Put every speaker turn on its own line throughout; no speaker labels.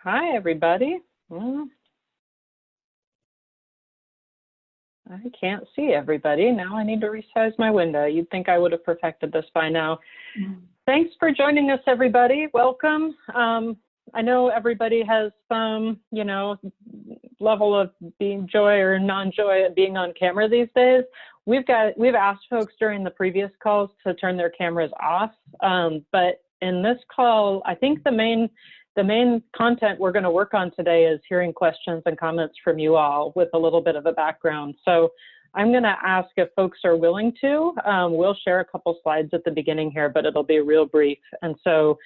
Hi, everybody. Well, I can't see everybody. Now I need to resize my window. You'd think I would have perfected this by now. Thanks for joining us, everybody. Welcome. I know everybody has some, level of being joy or non-joy at being on camera these days. We've asked folks during the previous calls to turn their cameras off, but in this call, I think the main content we're going to work on today is hearing questions and comments from you all with a little bit of a background. So I'm going to ask if folks are willing to. We'll share a couple slides at the beginning here, but it'll be real brief. And so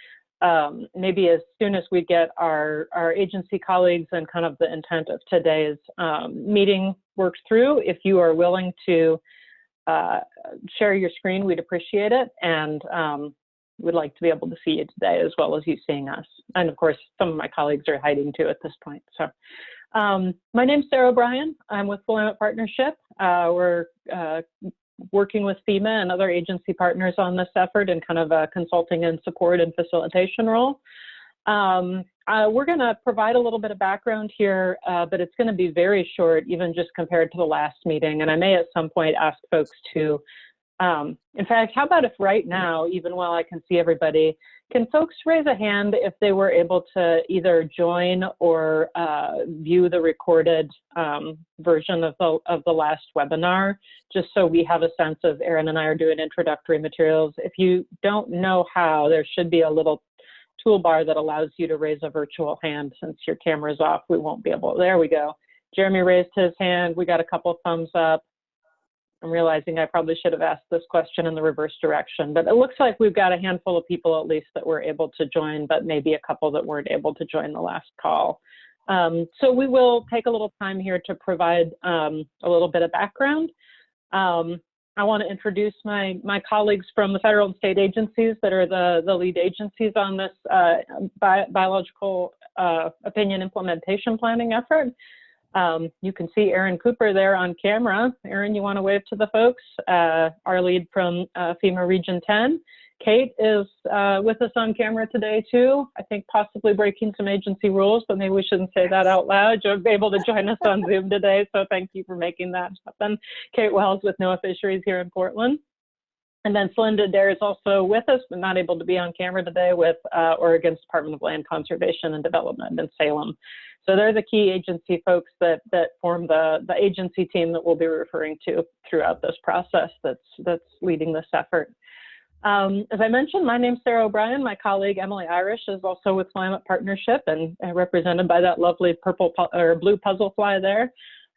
maybe as soon as we get our agency colleagues and kind of the intent of today's meeting worked through, if you are willing to share your screen, we'd appreciate it. And we'd like to be able to see you today as well as you seeing us. And of course, some of my colleagues are hiding too at this point. So my name's Sarah O'Brien. I'm with Wrapup Partnership. We're working with FEMA and other agency partners on this effort in kind of a consulting and support and facilitation role. We're going to provide a little bit of background here, but it's going to be very short, even just compared to the last meeting. And I may at some point ask folks to in fact, how about if right now, even while I can see everybody, can folks raise a hand if they were able to either join or view the recorded version of the last webinar, just so we have a sense of Erin and I are doing introductory materials. If you don't know how, there should be a little toolbar that allows you to raise a virtual hand. Since your camera's off, we won't be able. There we go. Jeremy raised his hand. We got a couple thumbs up. I'm realizing I probably should have asked this question in the reverse direction, but it looks like we've got a handful of people at least that were able to join, but maybe a couple that weren't able to join the last call. So we will take a little time here to provide a little bit of background. I want to introduce my colleagues from the federal and state agencies that are the lead agencies on this biological opinion implementation planning effort. You can see Erin Cooper there on camera. Erin, you want to wave to the folks? Our lead from FEMA Region 10. Kate is with us on camera today too. I think possibly breaking some agency rules, but maybe we shouldn't say that out loud. You'll be able to join us on Zoom today, so thank you for making that happen. Kate Wells with NOAA Fisheries here in Portland. And then Celinda Dare is also with us, but not able to be on camera today, with Oregon's Department of Land Conservation and Development in Salem. So they're the key agency folks that form the agency team that we'll be referring to throughout this process that's leading this effort. As I mentioned, my name's Sarah O'Brien. My colleague Emily Irish is also with Wrapup Partnership and represented by that lovely blue puzzle fly there.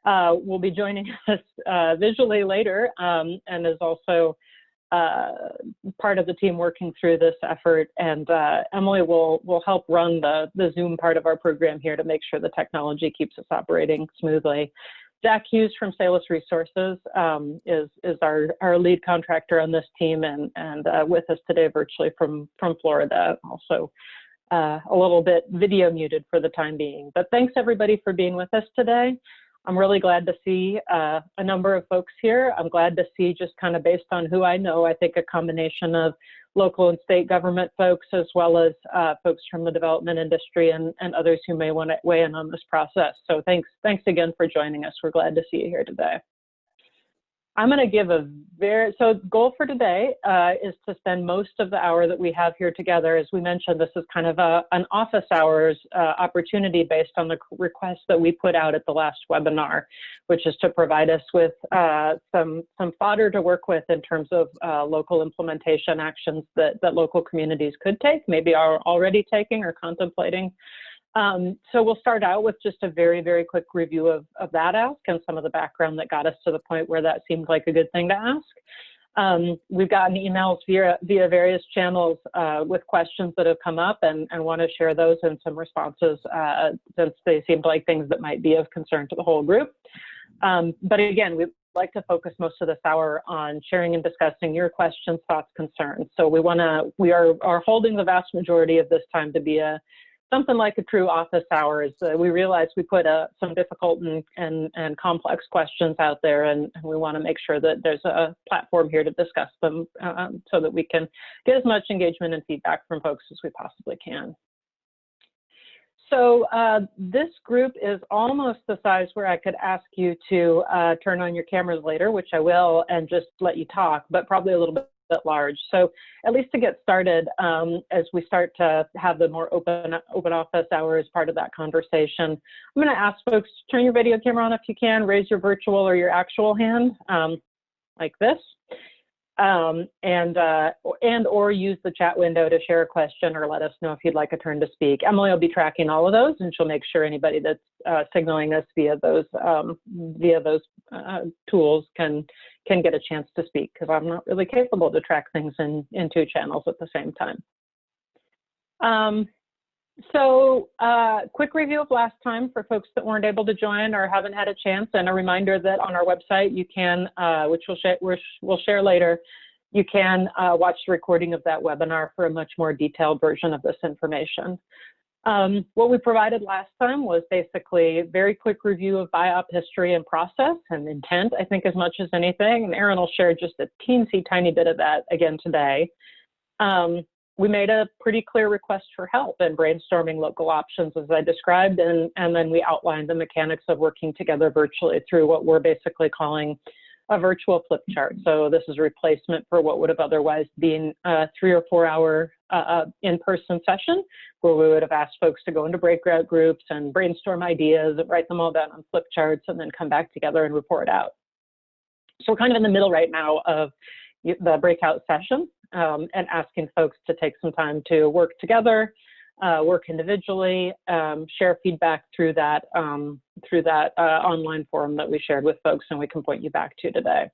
Will be joining us visually later and is also part of the team working through this effort, and Emily will help run the Zoom part of our program here to make sure the technology keeps us operating smoothly. Zach Hughes from Salus Resources is our lead contractor on this team and with us today virtually from Florida, also a little bit video muted for the time being. But thanks everybody for being with us today. I'm really glad to see a number of folks here. I'm glad to see, just kind of based on who I know, I think a combination of local and state government folks, as well as folks from the development industry and others who may want to weigh in on this process. So thanks again for joining us. We're glad to see you here today. I'm going to give so goal for today is to spend most of the hour that we have here together. As we mentioned, this is kind of an office hours opportunity based on the request that we put out at the last webinar, which is to provide us with some fodder to work with in terms of local implementation actions that local communities could take, maybe are already taking or contemplating. So we'll start out with just a very, very quick review of that ask and some of the background that got us to the point where that seemed like a good thing to ask. We've gotten emails via various channels with questions that have come up and want to share those and some responses since they seemed like things that might be of concern to the whole group. But again, we'd like to focus most of this hour on sharing and discussing your questions, thoughts, concerns. So we are holding the vast majority of this time to be something like a true office hours. We realize we put some difficult and complex questions out there, and we want to make sure that there's a platform here to discuss them so that we can get as much engagement and feedback from folks as we possibly can. So this group is almost the size where I could ask you to turn on your cameras later, which I will, and just let you talk, but probably a little bit large. So at least to get started, as we start to have the more open office hour as part of that conversation, I'm going to ask folks to turn your video camera on if you can, raise your virtual or your actual hand, like this. Or use the chat window to share a question or let us know if you'd like a turn to speak. Emily will be tracking all of those, and she'll make sure anybody that's signaling us via those tools can get a chance to speak, because I'm not really capable to track things in two channels at the same time. Quick review of last time for folks that weren't able to join or haven't had a chance, and a reminder that on our website you can, which we'll share later, you can watch the recording of that webinar for a much more detailed version of this information. What we provided last time was basically a very quick review of BIOP history and process and intent, I think, as much as anything, and Erin will share just a teensy tiny bit of that again today. We made a pretty clear request for help in brainstorming local options, as I described, and then we outlined the mechanics of working together virtually through what we're basically calling a virtual flip chart. So this is a replacement for what would have otherwise been a 3 or 4 hour in-person session, where we would have asked folks to go into breakout groups and brainstorm ideas and write them all down on flip charts and then come back together and report out. So we're kind of in the middle right now of the breakout session, and asking folks to take some time to work together, work individually, share feedback through that online forum that we shared with folks and we can point you back to today.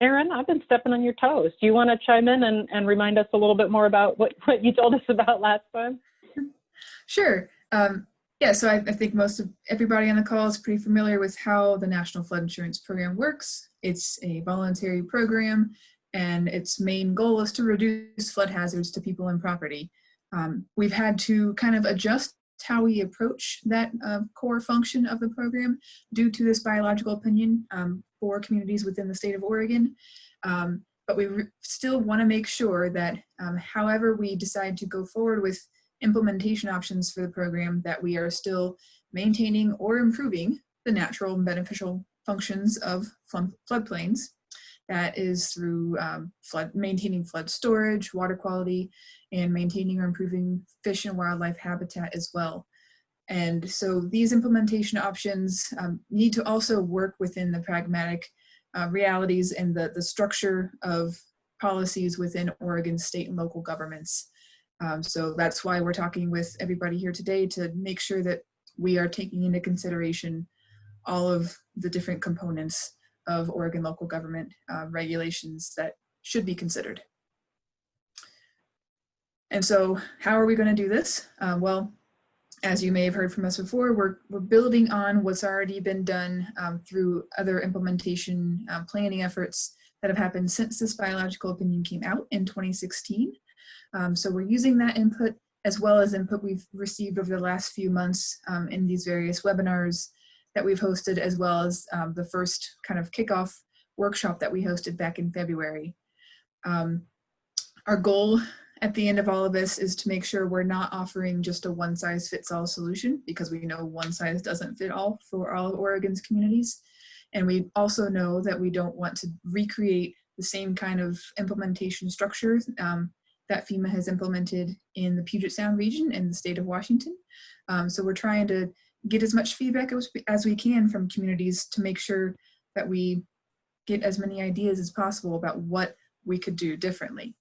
Erin, I've been stepping on your toes. Do you want to chime in and remind us a little bit more about what you told us about last time?
Sure. Yeah, so I think most of everybody on the call is pretty familiar with how the National Flood Insurance Program works. It's a voluntary program, and its main goal is to reduce flood hazards to people and property. We've had to kind of adjust how we approach that core function of the program due to this biological opinion for communities within the state of Oregon. But we still want to make sure that however we decide to go forward with implementation options for the program, that we are still maintaining or improving the natural and beneficial functions of floodplains. That is through maintaining flood storage, water quality, and maintaining or improving fish and wildlife habitat as well. And so these implementation options need to also work within the pragmatic realities and the structure of policies within Oregon state and local governments. So that's why we're talking with everybody here today, to make sure that we are taking into consideration all of the different components of Oregon local government regulations that should be considered. And so how are we going to do this? Well, as you may have heard from us before, we're building on what's already been done through other implementation planning efforts that have happened since this biological opinion came out in 2016. So we're using that input as well as input we've received over the last few months in these various webinars that we've hosted, as well as the first kind of kickoff workshop that we hosted back in February. Our goal at the end of all of this is to make sure we're not offering just a one-size-fits-all solution, because we know one size doesn't fit all for all of Oregon's communities. And we also know that we don't want to recreate the same kind of implementation structure that FEMA has implemented in the Puget Sound region in the state of Washington. So we're trying to get as much feedback as we can from communities to make sure that we get as many ideas as possible about what we could do differently.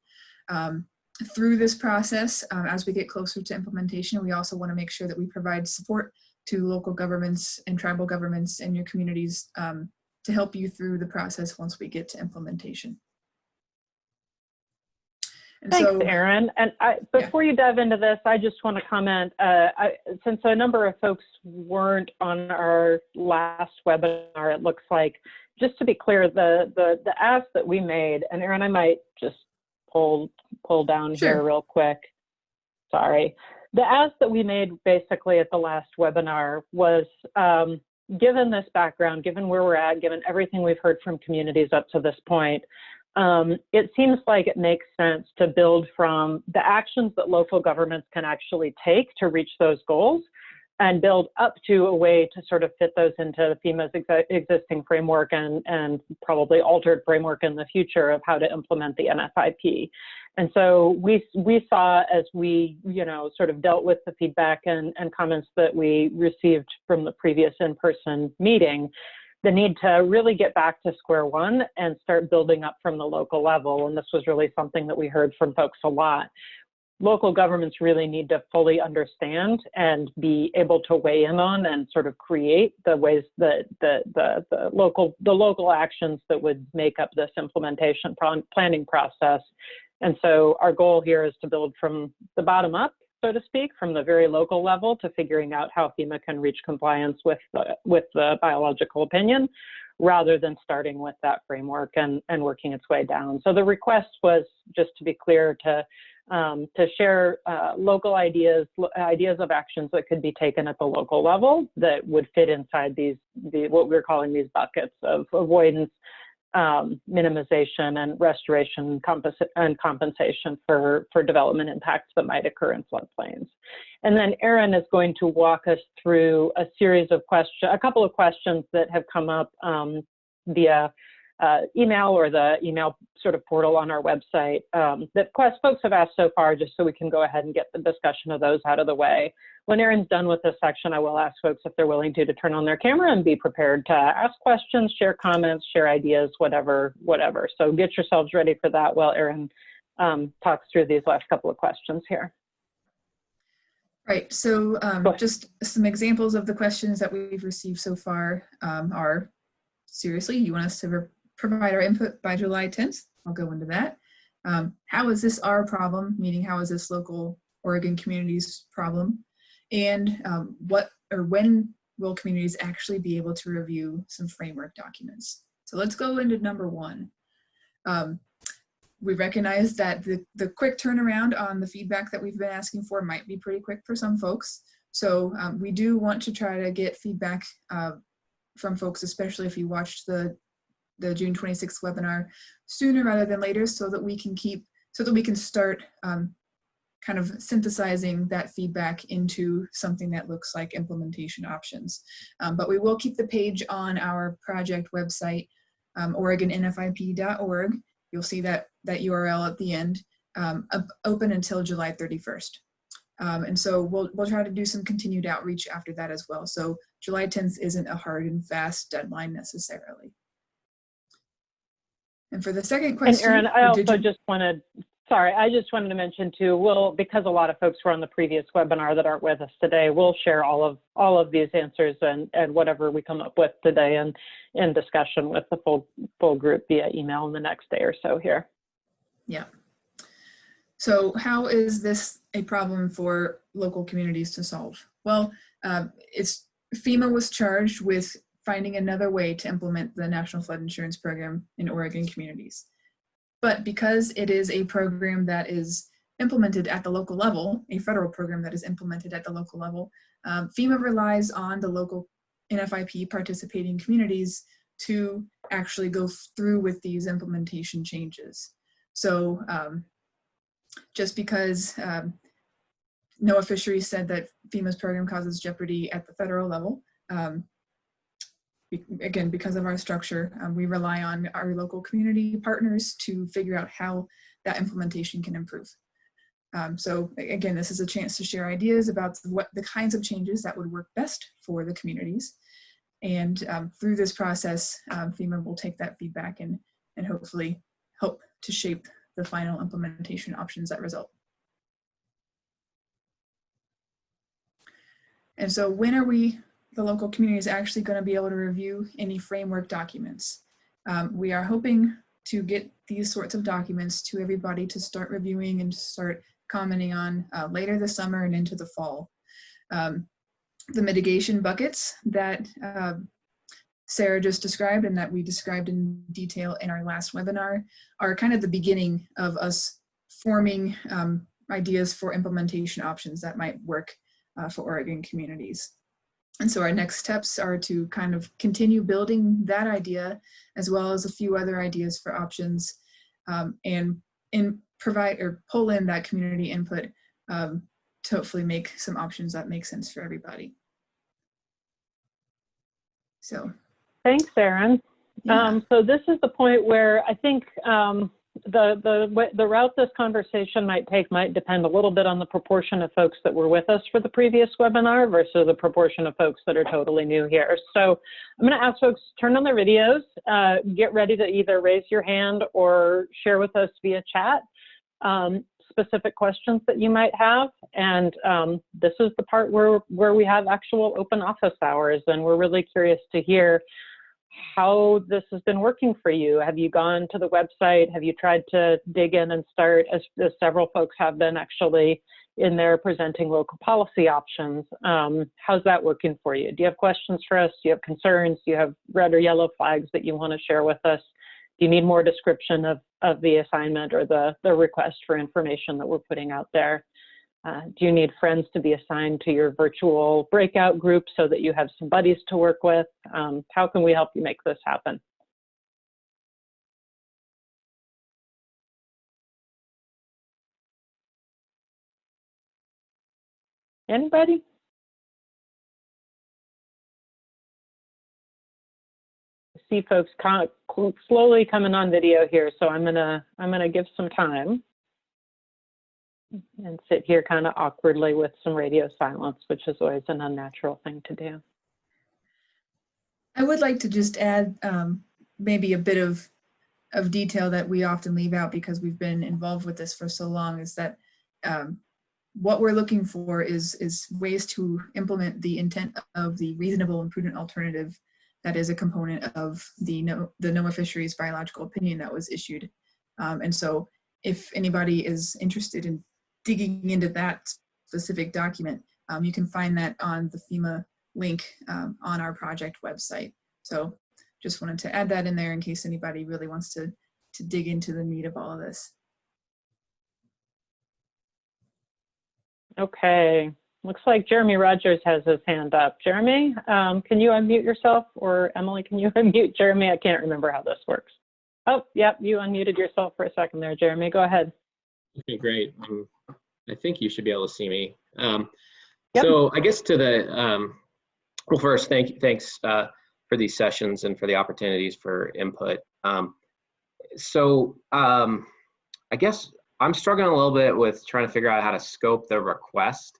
Through this process, as we get closer to implementation, we also want to make sure that we provide support to local governments and tribal governments and your communities to help you through the process once we get to implementation. And
Thanks,
so,
Erin. And before you dive into this, I just want to comment, since a number of folks weren't on our last webinar, it looks like, just to be clear, the ask that we made, and Erin, I might just pull down
Sure.
here real quick. Sorry. The ask that we made basically at the last webinar was, given this background, given where we're at, given everything we've heard from communities up to this point, it seems like it makes sense to build from the actions that local governments can actually take to reach those goals and build up to a way to sort of fit those into FEMA's existing framework and probably altered framework in the future of how to implement the NFIP. And so we saw, as we, sort of dealt with the feedback and comments that we received from the previous in-person meeting, the need to really get back to square one and start building up from the local level. And this was really something that we heard from folks a lot. Local governments really need to fully understand and be able to weigh in on and sort of create the ways that the local actions that would make up this implementation planning process. And so our goal here is to build from the bottom up, so to speak, from the very local level to figuring out how FEMA can reach compliance with the biological opinion, rather than starting with that framework and working its way down. So the request was, just to be clear, to share local ideas of actions that could be taken at the local level that would fit inside what we're calling these buckets of avoidance, minimization, and restoration and compensation for development impacts that might occur in floodplains. And then Erin is going to walk us through a couple of questions that have come up via email or the email sort of portal on our website that folks have asked so far, just so we can go ahead and get the discussion of those out of the way. When Erin's done with this section, I will ask folks if they're willing to turn on their camera and be prepared to ask questions, share comments, share ideas, whatever. So get yourselves ready for that while Erin talks through these last couple of questions here.
Right, so just some examples of the questions that we've received so far are, seriously, you want us to provide our input by July 10th? I'll go into that. How is this our problem? Meaning, how is this local Oregon communities' problem? And when will communities actually be able to review some framework documents? So let's go into number one. We recognize that the quick turnaround on the feedback that we've been asking for might be pretty quick for some folks. So we do want to try to get feedback from folks, especially if you watched the June 26th webinar sooner rather than later, so that we can start kind of synthesizing that feedback into something that looks like implementation options. But we will keep the page on our project website, OregonNFIP.org. You'll see that URL at the end, open until July 31st. And so we'll try to do some continued outreach after that as well. So July 10th isn't a hard and fast deadline necessarily. And for the second question,
and Erin, I just wanted to mention too, because a lot of folks were on the previous webinar that aren't with us today, we'll share all of these answers and whatever we come up with today and in discussion with the full group via email in the next day or so here.
Yeah. So how is this a problem for local communities to solve? Well, FEMA was charged with finding another way to implement the National Flood Insurance Program in Oregon communities. But because it is a program that is implemented at the local level, a federal program that is implemented at the local level, FEMA relies on the local NFIP participating communities to actually go through with these implementation changes. So just because NOAA Fisheries said that FEMA's program causes jeopardy at the federal level, again, because of our structure, we rely on our local community partners to figure out how that implementation can improve. So again, this is a chance to share ideas about what the kinds of changes that would work best for the communities. And through this process, FEMA will take that feedback and hopefully help to shape the final implementation options that result. And so when are the local community is actually going to be able to review any framework documents? We are hoping to get these sorts of documents to everybody to start reviewing and start commenting on later this summer and into the fall. The mitigation buckets that Sarah just described and that we described in detail in our last webinar are kind of the beginning of us forming ideas for implementation options that might work for Oregon communities. And so our next steps are to kind of continue building that idea, as well as a few other ideas for options, and provide or pull in that community input to hopefully make some options that make sense for everybody. So
thanks, Erin.
yeah.
So this is the point where I think the route this conversation might take might depend a little bit on the proportion of folks that were with us for the previous webinar versus the proportion of folks that are totally new here. So I'm going to ask folks to turn on their videos, get ready to either raise your hand or share with us via chat specific questions that you might have. And this is the part where we have actual open office hours, and we're really curious to hear how this has been working for you. Have you gone to the website? Have you tried to dig in and start, as several folks have been actually in there presenting local policy options? How's that working for you? Do you have questions for us? Do you have concerns? Do you have red or yellow flags that you want to share with us? Do you need more description of the assignment or the request for information that we're putting out there? Do you need friends to be assigned to your virtual breakout group so that you have some buddies to work with? How can we help you make this happen? Anybody? I see folks slowly coming on video here, so I'm gonna give some time and sit here kind of awkwardly with some radio silence, which is always an unnatural thing to do.
I would like to just add maybe a bit of detail that we often leave out because we've been involved with this for so long, is that what we're looking for is ways to implement the intent of the reasonable and prudent alternative that is a component of the NOAA Fisheries biological opinion that was issued. And so if anybody is interested in digging into that specific document, you can find that on the FEMA link on our project website. So just wanted to add that in there in case anybody really wants to dig into the meat of all of this.
Okay, looks like Jeremy Rogers has his hand up. Jeremy, can you unmute yourself? Or Emily, can you unmute Jeremy? I can't remember how this works. Oh, yep, you unmuted yourself for a second there, Jeremy. Go ahead.
Okay, great. I think you should be able to see me.
Yep.
So I guess to the, well, first, thanks for these sessions and for the opportunities for input. I guess I'm struggling a little bit with trying to figure out how to scope the request.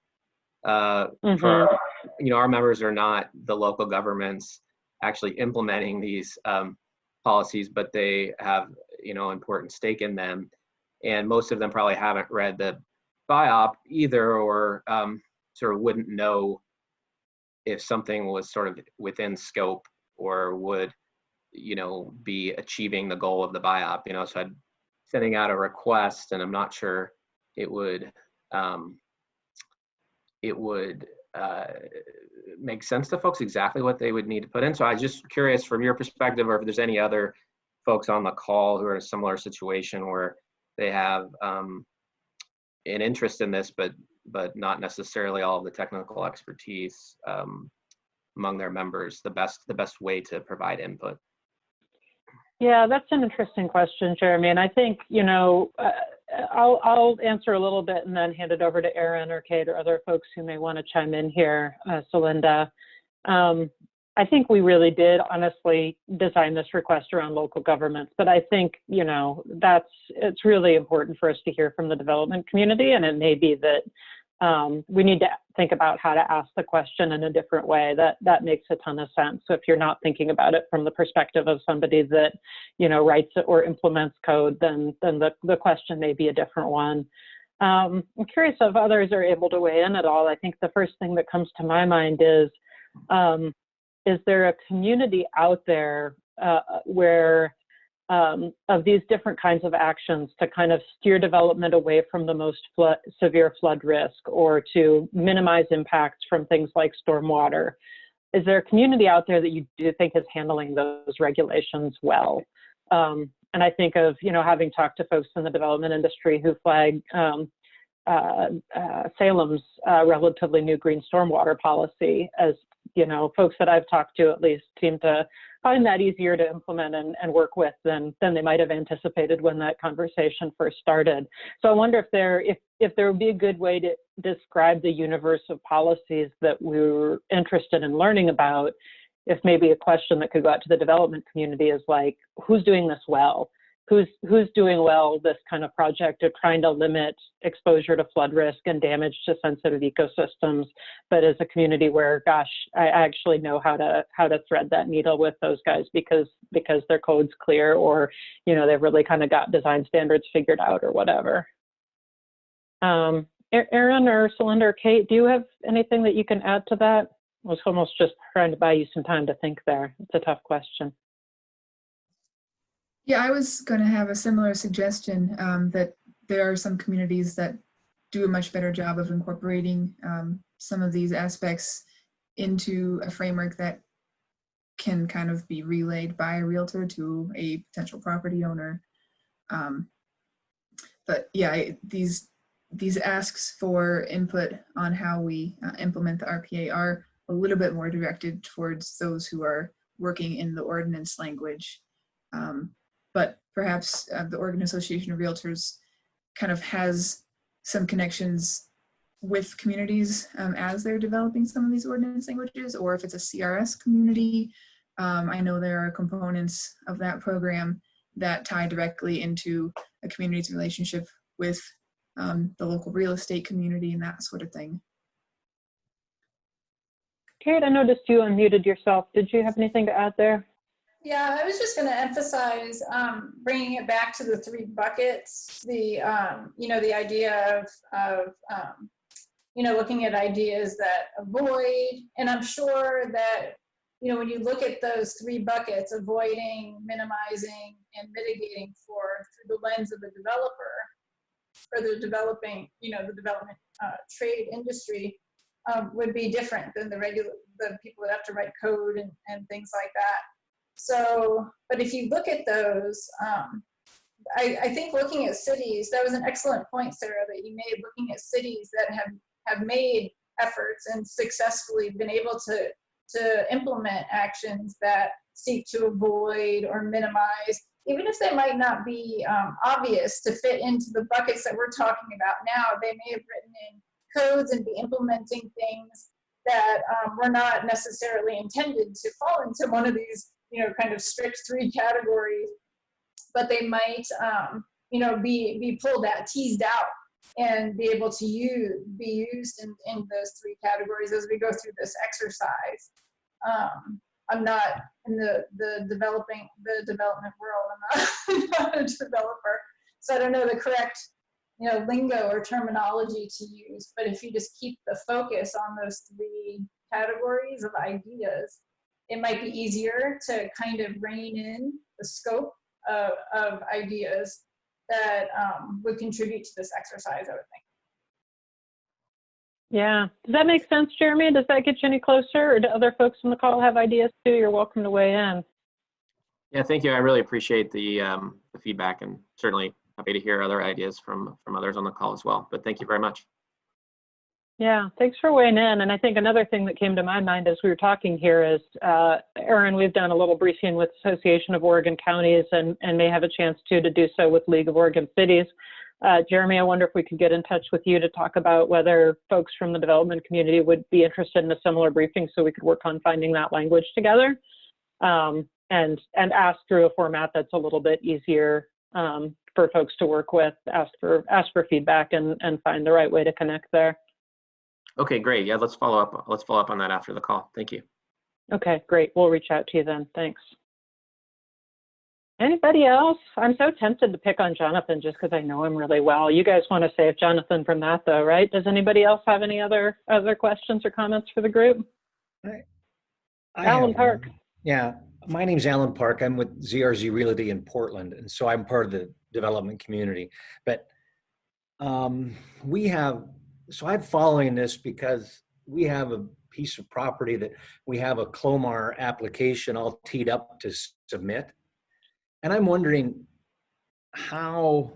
For our members are not the local governments actually implementing these policies, but they have important stake in them, and most of them probably haven't read the BIOP either, or sort of wouldn't know if something was sort of within scope or would be achieving the goal of the BIOP. So I'm sending out a request, and I'm not sure it would make sense to folks exactly what they would need to put in. So I'm just curious from your perspective, or if there's any other folks on the call who are in a similar situation where they have an interest in this, but not necessarily all of the technical expertise among their members, the best way to provide input.
Yeah, that's an interesting question, Jeremy. And I think, I'll answer a little bit and then hand it over to Erin or Kate or other folks who may want to chime in here. Celinda, I think we really did honestly design this request around local governments, but I think, it's really important for us to hear from the development community, and it may be that we need to think about how to ask the question in a different way. That makes a ton of sense. So if you're not thinking about it from the perspective of somebody that, writes it or implements code, then the question may be a different one. I'm curious if others are able to weigh in at all. I think the first thing that comes to my mind is there a community out there where of these different kinds of actions to kind of steer development away from the most severe flood risk, or to minimize impacts from things like stormwater? Is there a community out there that you do think is handling those regulations well? And I think of, having talked to folks in the development industry who flag Salem's relatively new green stormwater policy as you know, folks that I've talked to at least seem to find that easier to implement and work with than they might have anticipated when that conversation first started. So I wonder if there would be a good way to describe the universe of policies that we were interested in learning about. If maybe a question that could go out to the development community is like, who's doing this well? Who's doing well this kind of project of trying to limit exposure to flood risk and damage to sensitive ecosystems, but as a community where, gosh, I actually know how to thread that needle with those guys because their code's clear, or, you know, they've really kind of got design standards figured out or whatever. Aaron or Celinda or Kate, do you have anything that you can add to that? I was almost just trying to buy you some time to think there. It's a tough question.
Yeah, I was going to have a similar suggestion, that there are some communities that do a much better job of incorporating some of these aspects into a framework that can kind of be relayed by a realtor to a potential property owner. But yeah, these asks for input on how we implement the RPA are a little bit more directed towards those who are working in the ordinance language. But perhaps the Oregon Association of Realtors kind of has some connections with communities as they're developing some of these ordinance languages, or if it's a CRS community, I know there are components of that program that tie directly into a community's relationship with the local real estate community and that sort of thing.
Kate, I noticed you unmuted yourself. Did you have anything to add there?
Yeah, I was just going to emphasize bringing it back to the three buckets. The you know, the idea of you know, looking at ideas that avoid, and I'm sure that, you know, when you look at those three buckets, avoiding, minimizing, and mitigating through the lens of the developer or the developing, you know, the development trade industry would be different than the people that have to write code and things like that. So, but if you look at those, I think looking at cities, that was an excellent point, Sarah, that you made, looking at cities that have made efforts and successfully been able to implement actions that seek to avoid or minimize, even if they might not be obvious to fit into the buckets that we're talking about now. They may have written in codes and be implementing things that were not necessarily intended to fall into one of these, you know, kind of strict three categories, but they might, you know, be pulled out, teased out, and be able to be used in those three categories as we go through this exercise. I'm not in the development world. I'm not a developer, so I don't know the correct, you know, lingo or terminology to use. But if you just keep the focus on those three categories of ideas, it might be easier to kind of rein in the scope of ideas that would contribute to this exercise, I would think.
Yeah. Does that make sense, Jeremy? Does that get you any closer? Or do other folks on the call have ideas too? You're welcome to weigh in.
Yeah, thank you. I really appreciate the feedback, and certainly happy to hear other ideas from others on the call as well. But thank you very much.
Yeah, thanks for weighing in. And I think another thing that came to my mind as we were talking here is, Aaron, we've done a little briefing with Association of Oregon Counties and may have a chance to do so with League of Oregon Cities. Jeremy, I wonder if we could get in touch with you to talk about whether folks from the development community would be interested in a similar briefing so we could work on finding that language together, and ask through a format that's a little bit easier for folks to work with, ask for feedback and find the right way to connect there.
Okay, great. Yeah, let's follow up on that after the call. Thank you.
Okay, great. We'll reach out to you then. Thanks. Anybody else? I'm so tempted to pick on Jonathan just because I know him really well. You guys want to save Jonathan from that though, right? Does anybody else have any other questions or comments for the group? Alan Park.
Yeah, my name's Alan Park. I'm with ZRZ Realty in Portland, and so I'm part of the development community. But so I'm following this because we have a piece of property that we have a CLOMAR application all teed up to submit. And I'm wondering, how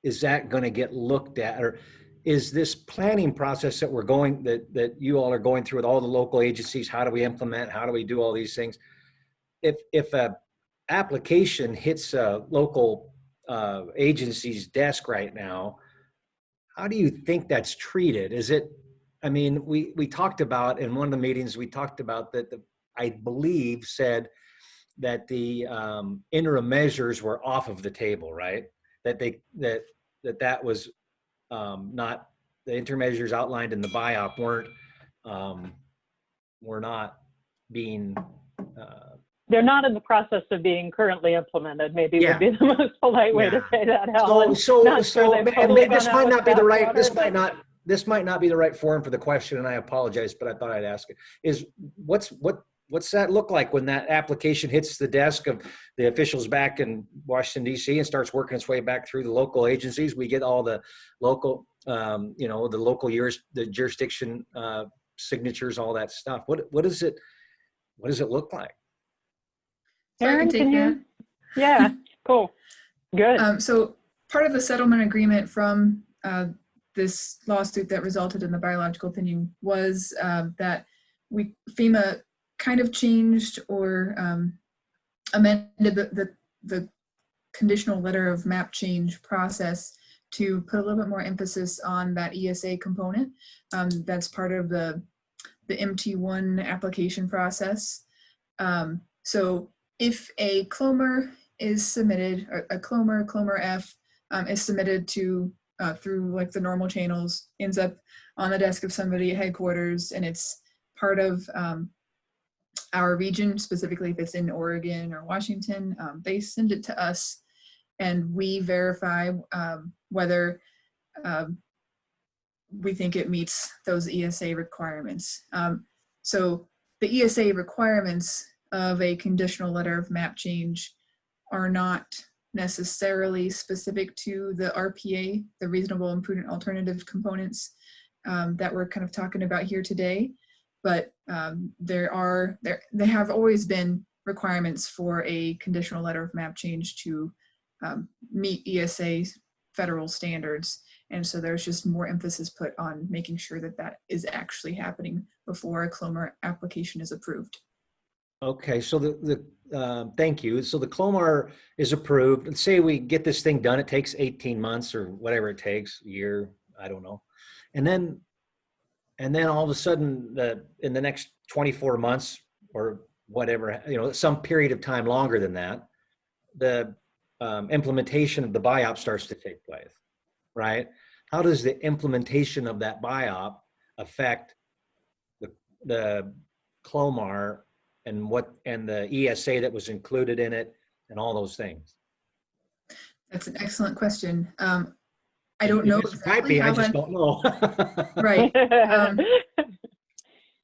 is that going to get looked at? Or is this planning process that that you all are going through with all the local agencies. How do we implement? How do we do all these things? If a application hits a local agency's desk right now, how do you think that's treated? Is it, I mean, we talked about in one of the meetings, we talked about that I believe said that the interim measures were off of the table, right? That that was not, the interim measures outlined in the BIOP were not being
They're not in the process of being currently implemented, maybe
Yeah.
would be the most polite way to
Yeah.
say that, Alan. Not sure they've
and
totally
this
gone
might
out
not
with
be the right,
bathwater,
this might not be the right forum for the question, and I apologize, but I thought I'd ask it. Is what's that look like when that application hits the desk of the officials back in Washington, D.C. and starts working its way back through the local agencies? We get all the local, the local the jurisdiction signatures, all that stuff. What does it look like?
So I can take that.
Yeah, cool. Good.
So part of the settlement agreement from this lawsuit that resulted in the biological opinion was that FEMA kind of changed or amended the conditional letter of map change process to put a little bit more emphasis on that ESA component. That's part of the MT1 application process. So if a CLOMR is submitted, a CLOMR F is submitted to through like the normal channels, ends up on the desk of somebody at headquarters, and it's part of our region, specifically if it's in Oregon or Washington, they send it to us and we verify whether we think it meets those ESA requirements. So the ESA requirements of a conditional letter of map change are not necessarily specific to the RPA, the reasonable and prudent alternative components that we're kind of talking about here today. But they have always been requirements for a conditional letter of map change to meet ESA federal standards. And so there's just more emphasis put on making sure that that is actually happening before a CLOMR application is approved.
Okay, so thank you. So the CLOMR is approved. Let's say we get this thing done. It takes 18 months or whatever it takes, a year, I don't know. And then all of a sudden, in the next 24 months or whatever, some period of time longer than that, the implementation of the BIOP starts to take place, right? How does the implementation of that BIOP affect the CLOMR and the ESA that was included in it and all those things?
That's an excellent question. I don't know exactly
I just don't know.
Right.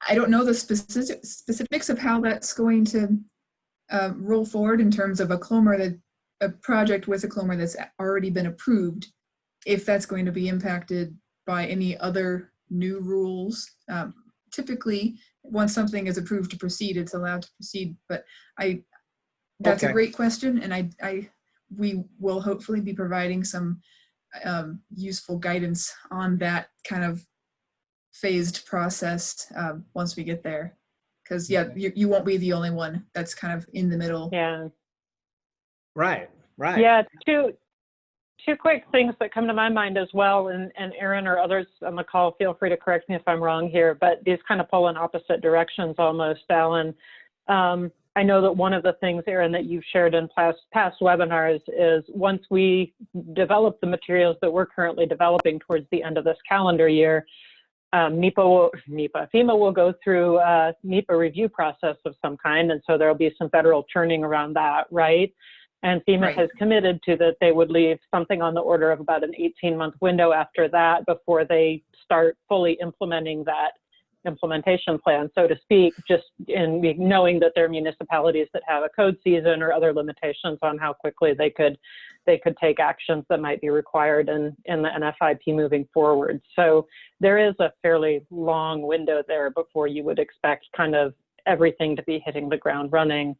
I don't know the specifics of how that's going to roll forward in terms of a project with a CLOMR that's already been approved, if that's going to be impacted by any other new rules. Typically, once something is approved to proceed, it's allowed to proceed. But that's a great question, and we will hopefully be providing some useful guidance on that kind of phased process once we get there. Because you won't be the only one that's kind of in the middle.
Yeah.
Right.
Yeah, two quick things that come to my mind as well, and Aaron or others on the call, feel free to correct me if I'm wrong here, but these kind of pull in opposite directions almost, Alan. I know that one of the things, Aaron, that you've shared in past webinars is once we develop the materials that we're currently developing towards the end of this calendar year, FEMA will go through a NEPA review process of some kind, and so there'll be some federal churning around that, right? And FEMA has committed to that they would leave something on the order of about an 18-month window after that before they start fully implementing that implementation plan, so to speak, just in knowing that there are municipalities that have a code season or other limitations on how quickly they could take actions that might be required in the NFIP moving forward. So there is a fairly long window there before you would expect kind of everything to be hitting the ground running.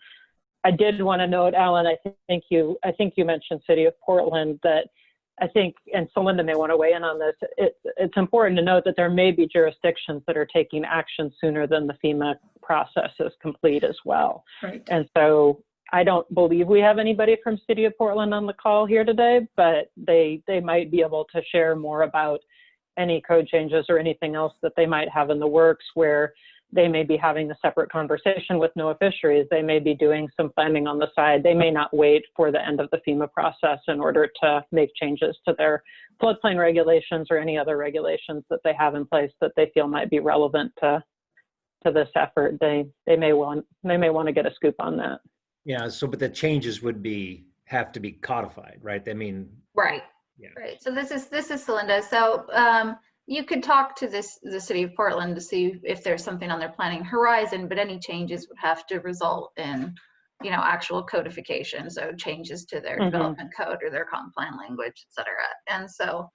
I did want to note, Alan, I think you mentioned City of Portland, that I think, and Celinda may want to weigh in on this, it's important to note that there may be jurisdictions that are taking action sooner than the FEMA process is complete as well.
Right.
And so I don't believe we have anybody from City of Portland on the call here today, but they might be able to share more about any code changes or anything else that they might have in the works where they may be having a separate conversation with NOAA Fisheries. They may be doing some planning on the side. They may not wait for the end of the FEMA process in order to make changes to their floodplain regulations or any other regulations that they have in place that they feel might be relevant to this effort. They may want to get a scoop on that.
Yeah. So, but the changes would have to be codified, right? I mean,
Right.
Yeah.
Right. So this is Celinda. So you could talk to the City of Portland to see if there's something on their planning horizon, but any changes would have to result in, you know, actual codification. So changes to their development code or their comp plan language, et cetera. And so,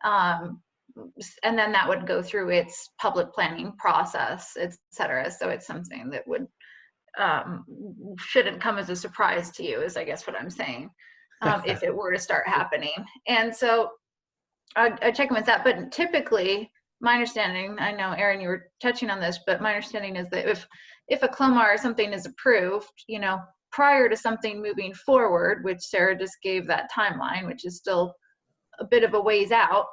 and then that would go through its public planning process, et cetera. So it's something that would, shouldn't come as a surprise to you, is I guess what I'm saying, if it were to start happening. And so I check with that, but typically my understanding, I know Erin, you were touching on this, but my understanding is that if a CLOMAR or something is approved, you know, prior to something moving forward, which Sarah just gave that timeline, which is still a bit of a ways out,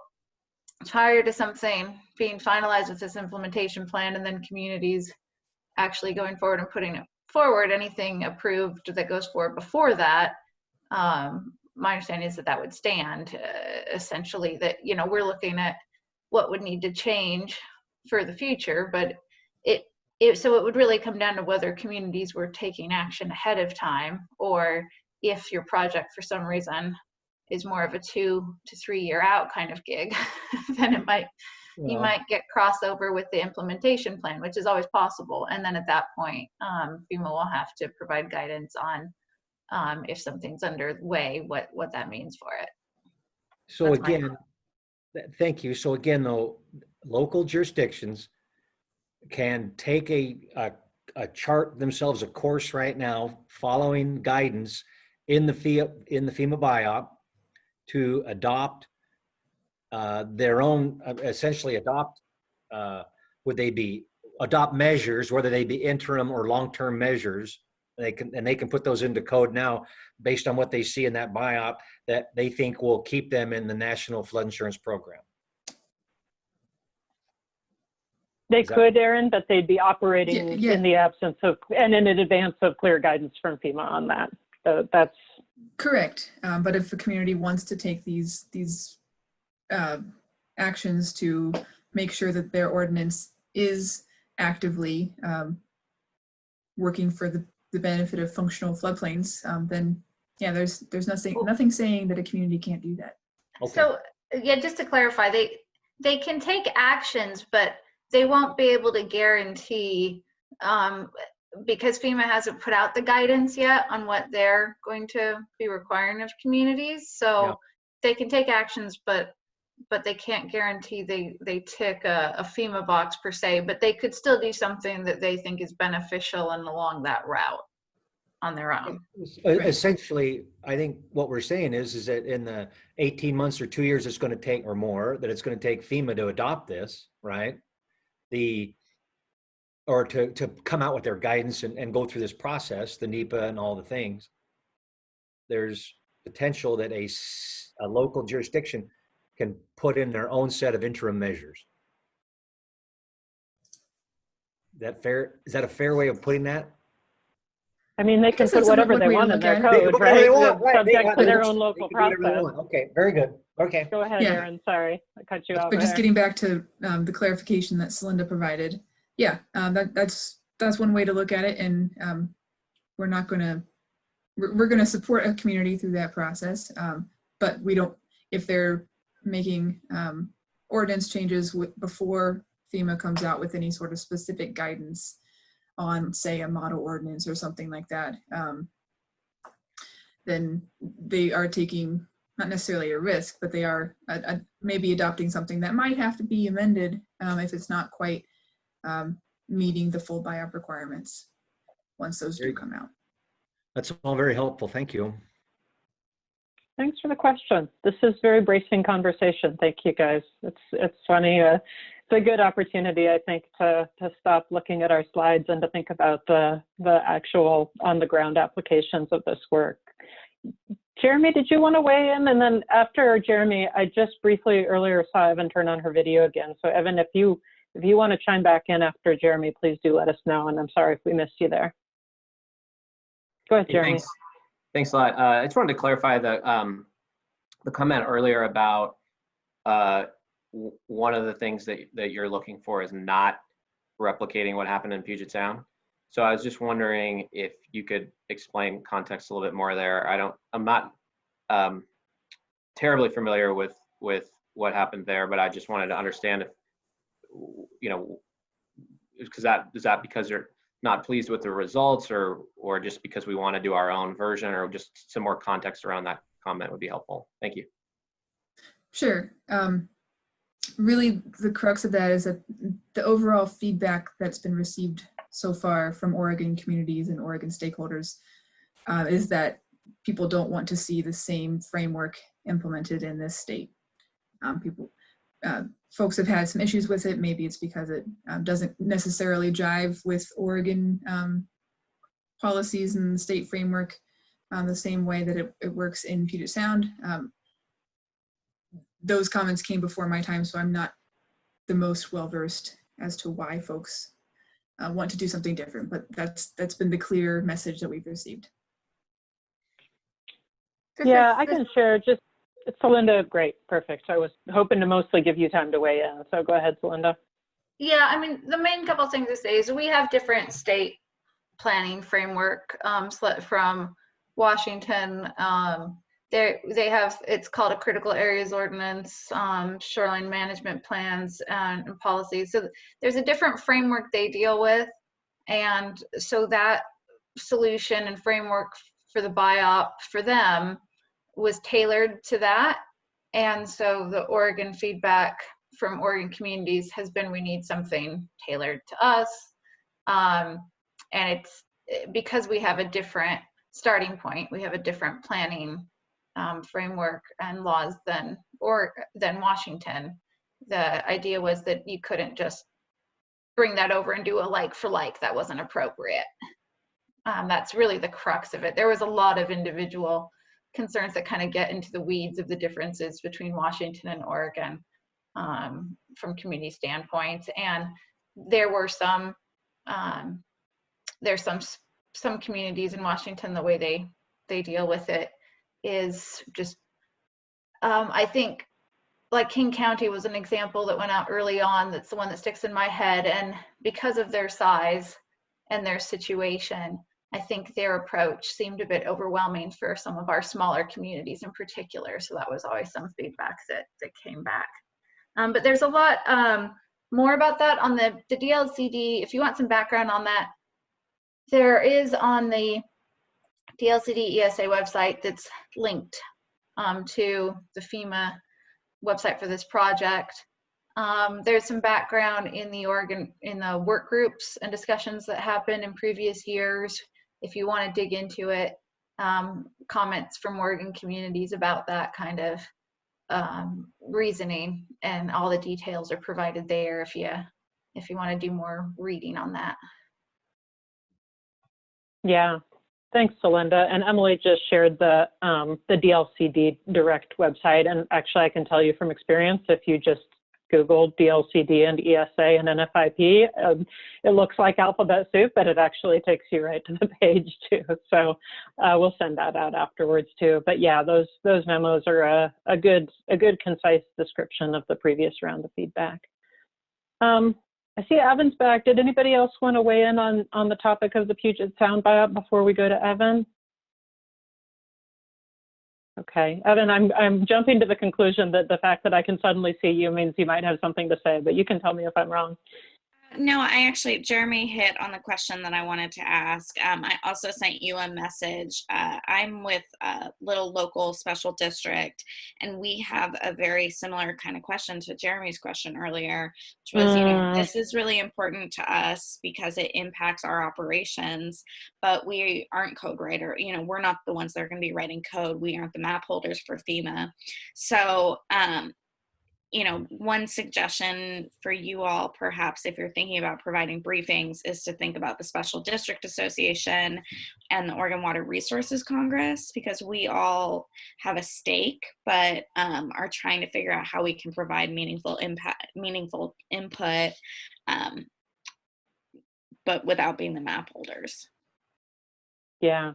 prior to something being finalized with this implementation plan and then communities actually going forward and putting it forward, anything approved that goes forward before that, my understanding is that would stand, essentially, that, you know, we're looking at what would need to change for the future, but so it would really come down to whether communities were taking action ahead of time, or if your project for some reason is more of a 2 to 3 year out kind of gig, then it might, you might get crossover with the implementation plan, which is always possible. And then at that point, FEMA will have to provide guidance on if something's underway, what that means for it.
so
That's
again, thank you. So again, though, local jurisdictions can take a chart themselves a course right now, following guidance in the FEMA BIOP to adopt their own, essentially adopt measures, whether they be interim or long-term measures. They can put those into code now based on what they see in that BIOP that they think will keep them in the National Flood Insurance Program.
They could, Erin, but they'd be operating in the absence of, and in advance of clear guidance from FEMA on that. So that's
correct. But if a community wants to take these actions to make sure that their ordinance is actively working for the benefit of functional floodplains, then yeah, there's nothing saying that a community can't do that.
Okay.
So yeah, just to clarify, they can take actions, but they won't be able to guarantee, because FEMA hasn't put out the guidance yet on what they're going to be requiring of communities. So they can take actions, but they can't guarantee they tick a FEMA box per se, but they could still do something that they think is beneficial and along that route on their own.
Essentially, I think what we're saying is that in the 18 months or 2 years it's going to take, or more, that it's going to take FEMA to adopt this, right? Or to come out with their guidance and go through this process, the NEPA and all the things. There's potential that a local jurisdiction can put in their own set of interim measures. Is that a fair way of putting that?
I mean, they can put whatever they want in their code, right? Subject to their own local process.
Okay, very good. Okay.
Go ahead, Erin. Sorry, I cut you off.
But just getting back to the clarification that Celinda provided, that's one way to look at it, and we're going to support a community through that process, but we don't, if they're making ordinance changes before FEMA comes out with any sort of specific guidance on, say, a model ordinance or something like that, then they are taking not necessarily a risk, but they are maybe adopting something that might have to be amended if it's not quite meeting the full BIOP requirements once those do come out.
That's all very helpful. Thank you.
Thanks for the question. This is very bracing conversation. Thank you, guys. It's funny. It's a good opportunity, I think, to stop looking at our slides and to think about the actual on-the-ground applications of this work. Jeremy, did you want to weigh in? And then after Jeremy, I just briefly earlier saw Evan turn on her video again. So Evan, if you want to chime back in after Jeremy, please do let us know. And I'm sorry if we missed you there. Go ahead, Jeremy.
Thanks a lot. I just wanted to clarify the comment earlier about one of the things that you're looking for is not replicating what happened in Puget Sound. So I was just wondering if you could explain context a little bit more there. I'm not terribly familiar with what happened there, but I just wanted to understand if, you know, is that because you're not pleased with the results, or just because we want to do our own version, or just some more context around that comment would be helpful. Thank you.
Sure. Really, the crux of that is that the overall feedback that's been received so far from Oregon communities and Oregon stakeholders is that people don't want to see the same framework implemented in this state. Folks have had some issues with it. Maybe it's because it doesn't necessarily jive with Oregon policies and state framework the same way that it works in Puget Sound. Those comments came before my time, so I'm not the most well-versed as to why folks want to do something different, but that's been the clear message that we've received.
Yeah, I can share. Just Celinda, great, perfect. I was hoping to mostly give you time to weigh in, so go ahead, Celinda.
Yeah, I mean, the main couple things to say is we have different state planning framework from Washington. They have, it's called a critical areas ordinance, shoreline management plans and policies. So there's a different framework they deal with. And so that solution and framework for the BIOP for them was tailored to that. And so the Oregon feedback from Oregon communities has been, we need something tailored to us. And it's because we have a different starting point, we have a different planning framework and laws than Washington. The idea was that you couldn't just bring that over and do a like for like. That wasn't appropriate. That's really the crux of it. There was a lot of individual concerns that kind of get into the weeds of the differences between Washington and Oregon from community standpoints. And there were some there's some communities in Washington, the way they deal with it is just, I think like King County was an example that went out early on. That's the one that sticks in my head. And because of their size and their situation, I think their approach seemed a bit overwhelming for some of our smaller communities in particular. So that was always some feedback that came back. But there's a lot more about that on the DLCD. If you want some background on that, there is on the DLCD ESA website that's linked to the FEMA website for this project. There's some background in the work groups and discussions that happened in previous years. If you want to dig into it, comments from Oregon communities about that kind of reasoning, and all the details are provided there if you want to do more reading on that.
Yeah, thanks, Celinda. And Emily just shared the DLCD direct website. And actually, I can tell you from experience, if you just Google DLCD and ESA and NFIP, it looks like alphabet soup, but it actually takes you right to the page too. So we'll send that out afterwards too. But yeah, those memos are a good concise description of the previous round of feedback. I see Evan's back. Did anybody else want to weigh in on the topic of the Puget Sound BIOP before we go to Evan? Okay, Evan, I'm jumping to the conclusion that the fact that I can suddenly see you means you might have something to say, but you can tell me if I'm wrong.
No, Jeremy hit on the question that I wanted to ask. I also sent you a message. I'm with a little local special district, and we have a very similar kind of question to Jeremy's question earlier, which was, this is really important to us because it impacts our operations, but we aren't code writer. We're not the ones that are going to be writing code. We aren't the map holders for FEMA. So, one suggestion for you all, perhaps, if you're thinking about providing briefings, is to think about the Special District Association and the Oregon Water Resources Congress, because we all have a stake, but are trying to figure out how we can provide meaningful input, but without being the map holders.
Yeah,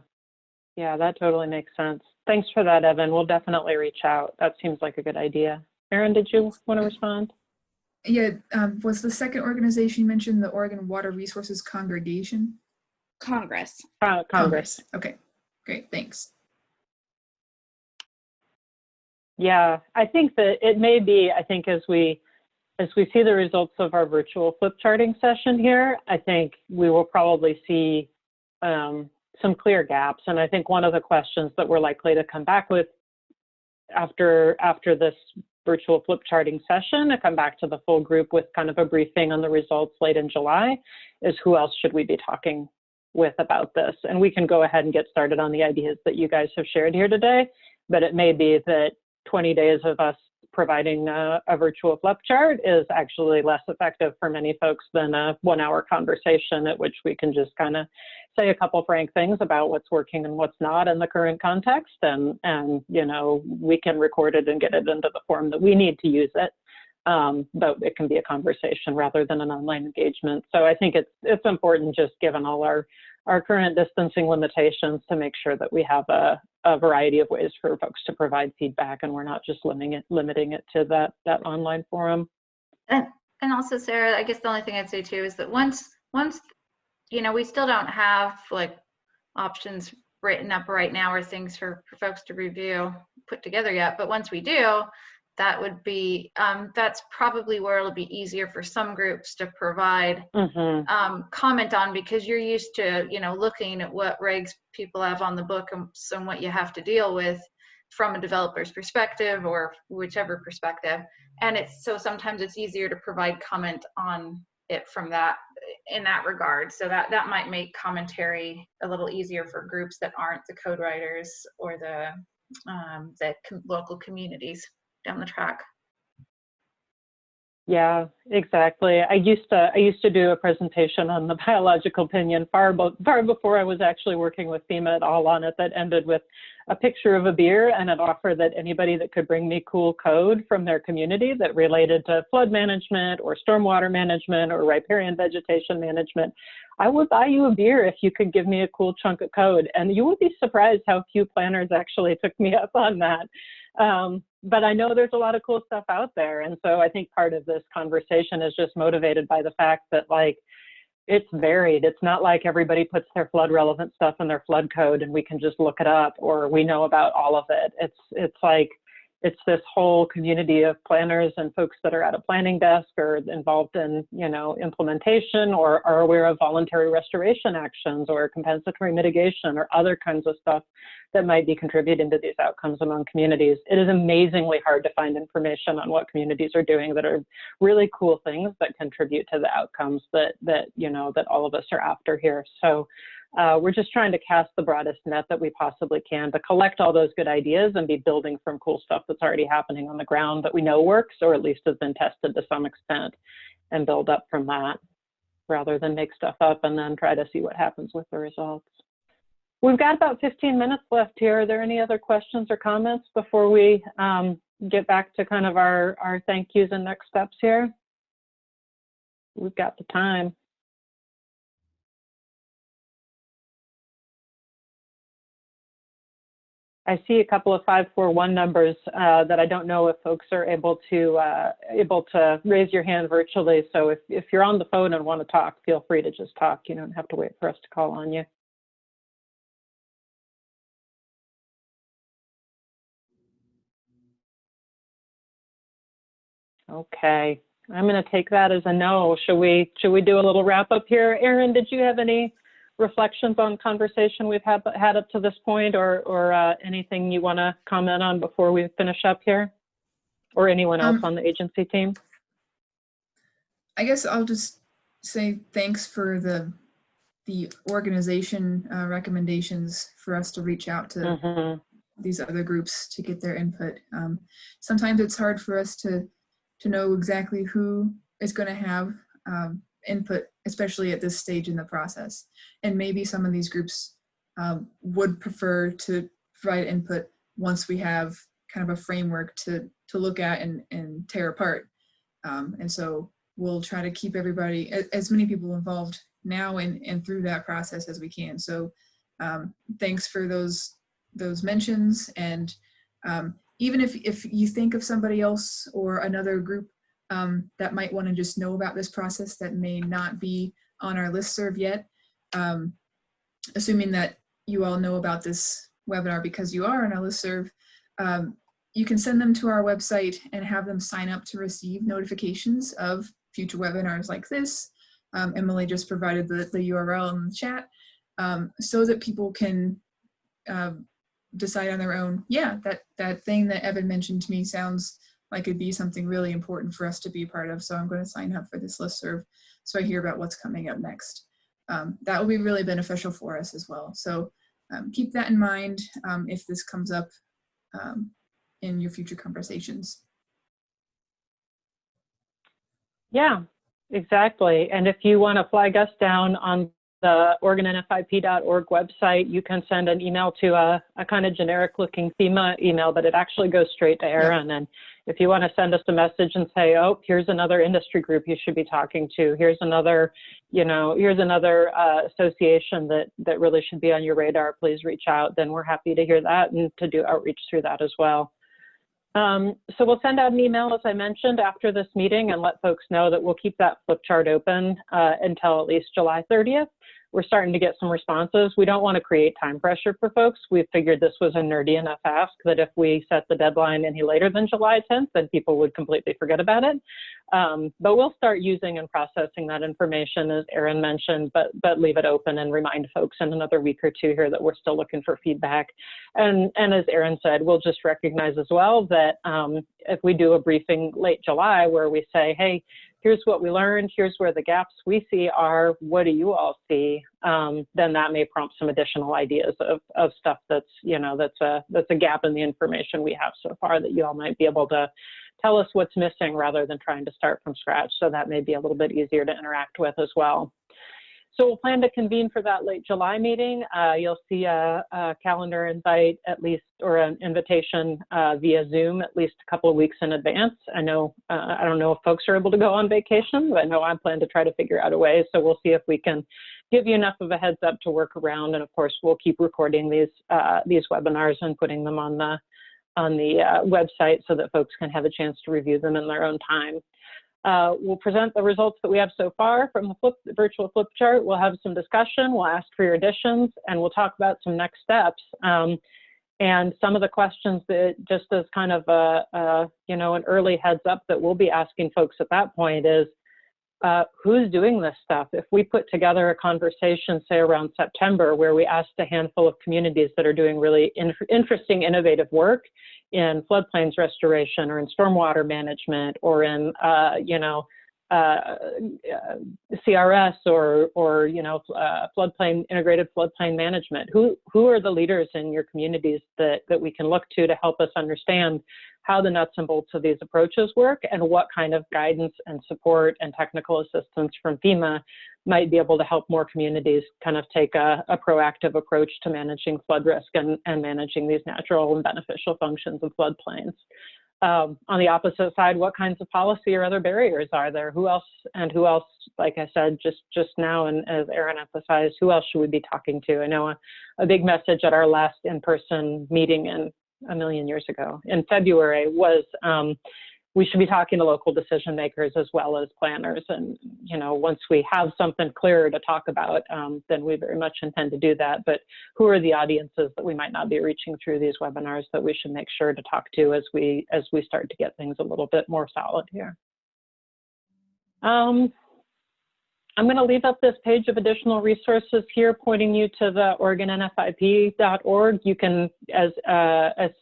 that totally makes sense. Thanks for that, Evan. We'll definitely reach out. That seems like a good idea. Erin, did you want to respond?
Yeah, was the second organization you mentioned the Oregon Water Resources Congregation?
Congress.
Congress.
Okay, great, thanks.
Yeah, I think that it may be, I think as we see the results of our virtual flip charting session here, I think we will probably see some clear gaps. And I think one of the questions that we're likely to come back with after this virtual flip charting session, to come back to the full group with kind of a briefing on the results late in July, is who else should we be talking with about this? And we can go ahead and get started on the ideas that you guys have shared here today, but it may be that 20 days of us providing a virtual flip chart is actually less effective for many folks than a 1-hour conversation at which we can just kind of say a couple frank things about what's working and what's not in the current context, and we can record it and get it into the form that we need to use it, but it can be a conversation rather than an online engagement. So I think it's important, just given all our current distancing limitations, to make sure that we have a variety of ways for folks to provide feedback, and we're not just limiting it to that online forum.
And also, Sarah, I guess the only thing I'd say too is that once we still don't have like options written up right now or things for folks to review put together yet, but once we do, that would be that's probably where it'll be easier for some groups to provide comment on, because you're used to looking at what regs people have on the book and what you have to deal with from a developer's perspective or whichever perspective, and sometimes it's easier to provide comment on it from that in that regard. So that might make commentary a little easier for groups that aren't the code writers or the local communities down the track.
Yeah, exactly. I used to do a presentation on the biological opinion far before I was actually working with FEMA at all on it, that ended with a picture of a beer and an offer that anybody that could bring me cool code from their community that related to flood management or stormwater management or riparian vegetation management, I would buy you a beer if you could give me a cool chunk of code. And you would be surprised how few planners actually took me up on that. But I know there's a lot of cool stuff out there. And so I think part of this conversation is just motivated by the fact that, like, it's varied. It's not like everybody puts their flood relevant stuff in their flood code and we can just look it up or we know about all of it. It's like, it's this whole community of planners and folks that are at a planning desk or involved in, implementation or are aware of voluntary restoration actions or compensatory mitigation or other kinds of stuff that might be contributing to these outcomes among communities. It is amazingly hard to find information on what communities are doing that are really cool things that contribute to the outcomes that all of us are after here. So we're just trying to cast the broadest net that we possibly can to collect all those good ideas and be building from cool stuff that's already happening on the ground that we know works, or at least has been tested to some extent, and build up from that rather than make stuff up and then try to see what happens with the results. We've got about 15 minutes left here. Are there any other questions or comments before we get back to kind of our thank yous and next steps here? We've got the time. I see a couple of 541 numbers that I don't know if folks are able to raise your hand virtually. So if you're on the phone and want to talk, feel free to just talk. You don't have to wait for us to call on you. Okay. I'm going to take that as a no. Should we do a little wrap up here? Erin, did you have any reflections on conversation we've had up to this point, or anything you want to comment on before we finish up here, or anyone else on the agency team?
I guess I'll just say thanks for the organization recommendations for us to reach out to these other groups to get their input. Sometimes it's hard for us to know exactly who is going to have input, especially at this stage in the process. And maybe some of these groups would prefer to provide input once we have kind of a framework to look at and tear apart. And so we'll try to keep everybody, as many people involved now and through that process as we can. So thanks for those mentions. And even if you think of somebody else or another group that might want to just know about this process that may not be on our listserv yet, assuming that you all know about this webinar because you are on our listserv, you can send them to our website and have them sign up to receive notifications of future webinars like this. Emily just provided the URL in the chat so that people can decide on their own, yeah, that thing that Evan mentioned to me sounds like it'd be something really important for us to be part of. So I'm going to sign up for this listserv so I hear about what's coming up next. That will be really beneficial for us as well. So keep that in mind if this comes up in your future conversations. Yeah,
exactly. And if you want to flag us down on the OregonNFIP.org website, you can send an email to a kind of generic looking FEMA email, but it actually goes straight to Erin. Yeah. And if you want to send us a message and say, oh, here's another industry group you should be talking to, here's another, here's another association that really should be on your radar, please reach out, then we're happy to hear that and to do outreach through that as well. So we'll send out an email, as I mentioned, after this meeting and let folks know that we'll keep that flip chart open until at least July 30th. We're starting to get some responses. We don't want to create time pressure for folks. We figured this was a nerdy enough ask that if we set the deadline any later than July 10th, then people would completely forget about it. But we'll start using and processing that information, as Erin mentioned, but leave it open and remind folks in another week or two here that we're still looking for feedback. And as Erin said, we'll just recognize as well that if we do a briefing late July where we say, hey, here's what we learned, here's where the gaps we see are, what do you all see? Then that may prompt some additional ideas of stuff that's, that's a gap in the information we have so far that you all might be able to tell us what's missing rather than trying to start from scratch. So that may be a little bit easier to interact with as well. So we'll plan to convene for that late July meeting. You'll see a calendar invite at least, or an invitation via Zoom at least a couple of weeks in advance. I know, I don't know if folks are able to go on vacation, but I know I plan to try to figure out a way. So we'll see if we can give you enough of a heads up to work around. And of course, we'll keep recording these webinars and putting them on the website so that folks can have a chance to review them in their own time. We'll present the results that we have so far from the virtual flip chart. We'll have some discussion, we'll ask for your additions, and we'll talk about some next steps. And some of the questions that, just as kind of an early heads up that we'll be asking folks at that point is, who's doing this stuff? If we put together a conversation, say around September, where we asked a handful of communities that are doing really interesting, innovative work in floodplains restoration or in stormwater management or in, CRS or floodplain, integrated floodplain management, who are the leaders in your communities that we can look to help us understand how the nuts and bolts of these approaches work and what kind of guidance and support and technical assistance from FEMA might be able to help more communities kind of take a proactive approach to managing flood risk and managing these natural and beneficial functions of floodplains. On the opposite side, what kinds of policy or other barriers are there? Who else, like I said, just now, and as Erin emphasized, who else should we be talking to? I know a big message at our last in-person meeting in a million years ago in February was we should be talking to local decision makers as well as planners. And, once we have something clearer to talk about, then we very much intend to do that. But who are the audiences that we might not be reaching through these webinars that we should make sure to talk to as we start to get things a little bit more solid here? I'm going to leave up this page of additional resources here, pointing you to the OregonNFIP.org. You can, as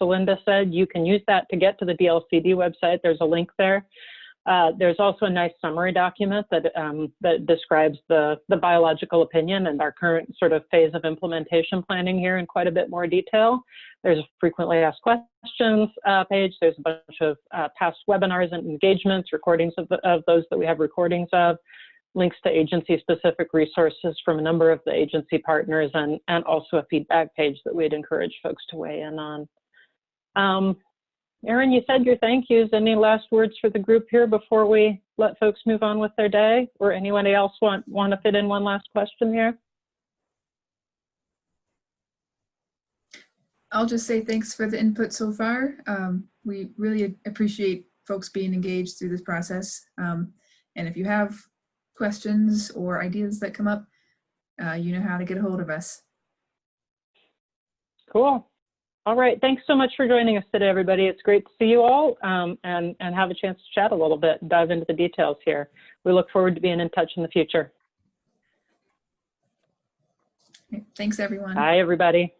Celinda said, you can use that to get to the DLCD website. There's a link there. There's also a nice summary document that that describes the biological opinion and our current sort of phase of implementation planning here in quite a bit more detail. There's a frequently asked questions page. There's a bunch of past webinars and engagements, recordings of those that we have recordings of, links to agency-specific resources from a number of the agency partners, and also a feedback page that we'd encourage folks to weigh in on. Erin, you said your thank yous. Any last words for the group here before we let folks move on with their day? Or anybody else want to fit in one last question here?
I'll just say thanks for the input so far. We really appreciate folks being engaged through this process. And if you have questions or ideas that come up, you know how to get a hold of us.
Cool. All right. Thanks so much for joining us today, everybody. It's great to see you all and have a chance to chat a little bit and dive into the details here. We look forward to being in touch in the future.
Thanks, everyone.
Bye, everybody.